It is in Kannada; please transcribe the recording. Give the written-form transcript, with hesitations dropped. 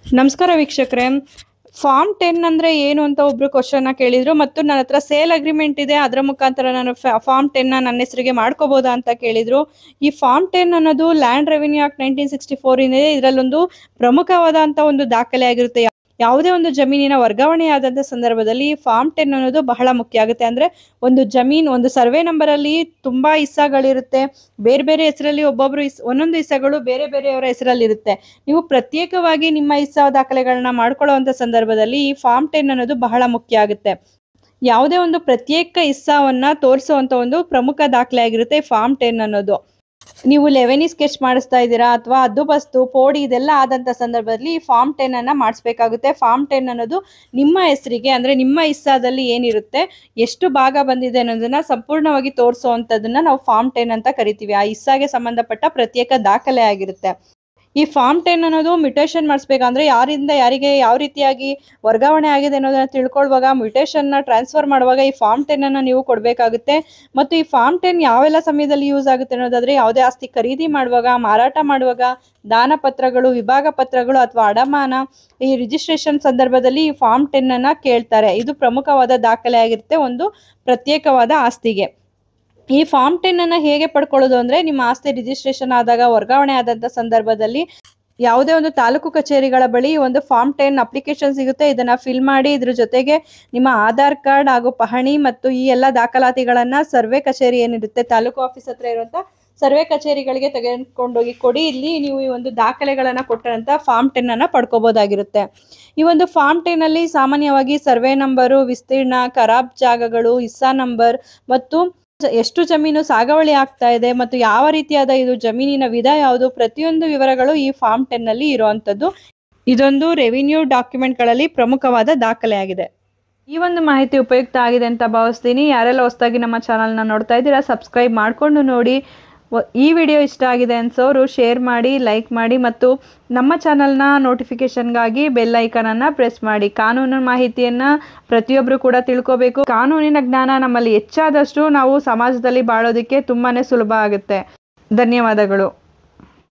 ನಮಸ್ಕಾರ ವೀಕ್ಷಕರೇ. ಫಾರ್ಮ್ 10 ಅಂದ್ರೆ ಏನು ಅಂತ ಒಬ್ರು ಕ್ವಶನ್ ಕೇಳಿದ್ರು ಮತ್ತು ನನ್ನ ಹತ್ರ ಸೇಲ್ ಅಗ್ರಿಮೆಂಟ್ ಇದೆ, ಅದರ ಮುಖಾಂತರ ನಾನು ಫಾರ್ಮ್ 10 ನನ್ನ ಹೆಸರಿಗೆ ಮಾಡ್ಕೋಬಹುದಾ ಅಂತ ಕೇಳಿದ್ರು. ಈ ಫಾರ್ಮ್ 10 ಅನ್ನೋದು ಲ್ಯಾಂಡ್ ರೆವಿನ್ಯೂ ಆಕ್ಟ್ 1964 ಇದೆ. ಇದರಲ್ಲೊಂದು ಪ್ರಮುಖವಾದಂತ ಒಂದು ದಾಖಲೆ ಆಗಿರುತ್ತೆ. ಯಾವುದೇ ಒಂದು ಜಮೀನಿನ ವರ್ಗಾವಣೆ ಆದಂತ ಸಂದರ್ಭದಲ್ಲಿ ಫಾರ್ಮ್ 10 ಅನ್ನೋದು ಬಹಳ ಮುಖ್ಯ ಆಗುತ್ತೆ. ಅಂದ್ರೆ ಒಂದು ಜಮೀನ್ ಒಂದು ಸರ್ವೆ ನಂಬರ್ ಅಲ್ಲಿ ತುಂಬಾ ಹಿಸ್ಸಾಗಳಿರುತ್ತೆ, ಬೇರೆ ಬೇರೆ ಹೆಸರಲ್ಲಿ ಒಬ್ಬೊಬ್ರು ಒಂದೊಂದು ಹಿಸ್ಸಾಗಳು ಬೇರೆ ಬೇರೆಯವರ ಹೆಸರಲ್ಲಿ ಇರುತ್ತೆ. ನೀವು ಪ್ರತ್ಯೇಕವಾಗಿ ನಿಮ್ಮ ಹಿಸ್ಸಾ ದಾಖಲೆಗಳನ್ನ ಮಾಡ್ಕೊಳ್ಳುವಂತ ಸಂದರ್ಭದಲ್ಲಿ ಈ ಫಾರ್ಮ್ 10 ಅನ್ನೋದು ಬಹಳ ಮುಖ್ಯ ಆಗುತ್ತೆ. ಯಾವುದೇ ಒಂದು ಪ್ರತ್ಯೇಕ ಹಿಸ್ಸಾವನ್ನ ತೋರಿಸುವಂತ ಒಂದು ಪ್ರಮುಖ ದಾಖಲೆ ಆಗಿರುತ್ತೆ ಫಾರ್ಮ್ 10 ಅನ್ನೋದು. ನೀವು ಲೆವೆನಿ ಸ್ಕೆಚ್ ಮಾಡಿಸ್ತಾ ಇದ್ದೀರಾ ಅಥವಾ ಹದ್ದುಬಸ್ತು ಪೋಡಿ ಇದೆಲ್ಲ ಆದಂತ ಸಂದರ್ಭದಲ್ಲಿ ಈ ಫಾರ್ಮ್ 10 ಅನ್ನ ಮಾಡಿಸ್ಬೇಕಾಗುತ್ತೆ. ಫಾರ್ಮ್ 10 ಅನ್ನೋದು ನಿಮ್ಮ ಹೆಸರಿಗೆ ಅಂದ್ರೆ ನಿಮ್ಮ ಹಿಸ್ಸಾದಲ್ಲಿ ಏನಿರುತ್ತೆ, ಎಷ್ಟು ಭಾಗ ಬಂದಿದೆ ಅನ್ನೋದನ್ನ ಸಂಪೂರ್ಣವಾಗಿ ತೋರಿಸುವಂತದನ್ನ ನಾವು ಫಾರ್ಮ್ 10 ಅಂತ ಕರಿತೀವಿ. ಆ ಹಿಸ್ಸಾಗೆ ಸಂಬಂಧಪಟ್ಟ ಪ್ರತ್ಯೇಕ ದಾಖಲೆ ಆಗಿರುತ್ತೆ. ಈ ಫಾರ್ಮ್ 10 ಅನ್ನೋದು ಮ್ಯೂಟೇಷನ್ ಮಾಡಿಸ್ಬೇಕಂದ್ರೆ ಯಾರಿಂದ ಯಾರಿಗೆ ಯಾವ ರೀತಿಯಾಗಿ ವರ್ಗಾವಣೆ ಆಗಿದೆ ಅನ್ನೋದನ್ನ ತಿಳ್ಕೊಳ್ಳುವಾಗ, ಮ್ಯೂಟೇಷನ್ ನ ಟ್ರಾನ್ಸ್ಫರ್ ಮಾಡುವಾಗ ಈ ಫಾರ್ಮ್ 10 ಅನ್ನ ನೀವು ಕೊಡ್ಬೇಕಾಗುತ್ತೆ. ಮತ್ತು ಈ ಫಾರ್ಮ್ 10 ಯಾವೆಲ್ಲ ಸಮಯದಲ್ಲಿ ಯೂಸ್ ಆಗುತ್ತೆ ಅನ್ನೋದಾದ್ರೆ, ಯಾವುದೇ ಆಸ್ತಿ ಖರೀದಿ ಮಾಡುವಾಗ, ಮಾರಾಟ ಮಾಡುವಾಗ, ದಾನ ಪತ್ರಗಳು, ವಿಭಾಗ ಪತ್ರಗಳು ಅಥವಾ ಅಡಮಾನ, ಈ ರಿಜಿಸ್ಟ್ರೇಷನ್ ಸಂದರ್ಭದಲ್ಲಿ ಈ ಫಾರ್ಮ್ 10 ಅನ್ನ ಕೇಳ್ತಾರೆ. ಇದು ಪ್ರಮುಖವಾದ ದಾಖಲೆ ಆಗಿರುತ್ತೆ ಒಂದು ಪ್ರತ್ಯೇಕವಾದ ಆಸ್ತಿಗೆ. ಈ ಫಾರ್ಮ್ 10 ಅನ್ನ ಹೇಗೆ ಪಡ್ಕೊಳ್ಳೋದು ಅಂದ್ರೆ, ನಿಮ್ಮ ಆಸ್ತಿ ರಿಜಿಸ್ಟ್ರೇಷನ್ ಆದಾಗ, ವರ್ಗಾವಣೆ ಆದಂತ ಸಂದರ್ಭದಲ್ಲಿ ಯಾವುದೇ ಒಂದು ತಾಲೂಕು ಕಚೇರಿಗಳ ಬಳಿ ಒಂದು ಫಾರ್ಮ್ 10 ಅಪ್ಲಿಕೇಶನ್ ಸಿಗುತ್ತೆ. ಇದನ್ನ ಫಿಲ್ ಮಾಡಿ ಇದ್ರ ಜೊತೆಗೆ ನಿಮ್ಮ ಆಧಾರ್ ಕಾರ್ಡ್ ಹಾಗೂ ಪಹಣಿ ಮತ್ತು ಈ ಎಲ್ಲ ದಾಖಲಾತಿಗಳನ್ನ ಸರ್ವೆ ಕಚೇರಿ ಏನಿರುತ್ತೆ, ತಾಲೂಕು ಆಫೀಸ್ ಹತ್ರ ಇರುವಂತ ಸರ್ವೆ ಕಚೇರಿಗಳಿಗೆ ತೆಗೆದುಕೊಂಡೋಗಿ ಕೊಡಿ. ಇಲ್ಲಿ ನೀವು ಈ ಒಂದು ದಾಖಲೆಗಳನ್ನ ಕೊಟ್ಟಂತ ಫಾರ್ಮ್ 10 ಅನ್ನ ಪಡ್ಕೋಬಹುದಾಗಿರುತ್ತೆ. ಈ ಒಂದು ಫಾರ್ಮ್ 10 ಅಲ್ಲಿ ಸಾಮಾನ್ಯವಾಗಿ ಸರ್ವೆ ನಂಬರು, ವಿಸ್ತೀರ್ಣ, ಖರಾಬ್ ಜಾಗಗಳು, ಹಿಸ್ಸಾ ನಂಬರ್ ಮತ್ತು ಎಷ್ಟು ಜಮೀನು ಸಾಗುವಳಿ ಆಗ್ತಾ ಇದೆ ಮತ್ತು ಯಾವ ರೀತಿಯಾದ ಇದು ಜಮೀನಿನ ವಿಧ ಯಾವುದು, ಪ್ರತಿಯೊಂದು ವಿವರಗಳು ಈ ಫಾರ್ಮ್ 10 ನಲ್ಲಿ ಇರುವಂತದ್ದು. ಇದೊಂದು ರೆವಿನ್ಯೂ ಡಾಕ್ಯುಮೆಂಟ್ ಗಳಲ್ಲಿ ಪ್ರಮುಖವಾದ ದಾಖಲೆ ಆಗಿದೆ. ಈ ಒಂದು ಮಾಹಿತಿ ಉಪಯುಕ್ತ ಆಗಿದೆ ಅಂತ ಭಾವಿಸ್ತೀನಿ. ಯಾರೆಲ್ಲ ಹೊಸದಾಗಿ ನಮ್ಮ ಚಾನಲ್ನ ನೋಡ್ತಾ ಇದ್ದೀರಾ ಸಬ್ಸ್ಕ್ರೈಬ್ ಮಾಡ್ಕೊಂಡು ನೋಡಿ. ಈ ವಿಡಿಯೋ ಇಷ್ಟ ಆಗಿದೆ ಅನ್ಸೋರು ಶೇರ್ ಮಾಡಿ, ಲೈಕ್ ಮಾಡಿ ಮತ್ತು ನಮ್ಮ ಚಾನಲ್ನ ನೋಟಿಫಿಕೇಶನ್ಗಾಗಿ ಬೆಲ್ ಐಕಾನ್ ಅನ್ನ ಪ್ರೆಸ್ ಮಾಡಿ. ಕಾನೂನು ಮಾಹಿತಿಯನ್ನ ಪ್ರತಿಯೊಬ್ಬರು ಕೂಡ ತಿಳ್ಕೋಬೇಕು. ಕಾನೂನಿನ ಜ್ಞಾನ ನಮ್ಮಲ್ಲಿ ಹೆಚ್ಚಾದಷ್ಟು ನಾವು ಸಮಾಜದಲ್ಲಿ ಬಾಳೋದಕ್ಕೆ ತುಂಬಾನೇ ಸುಲಭ ಆಗುತ್ತೆ. ಧನ್ಯವಾದಗಳು.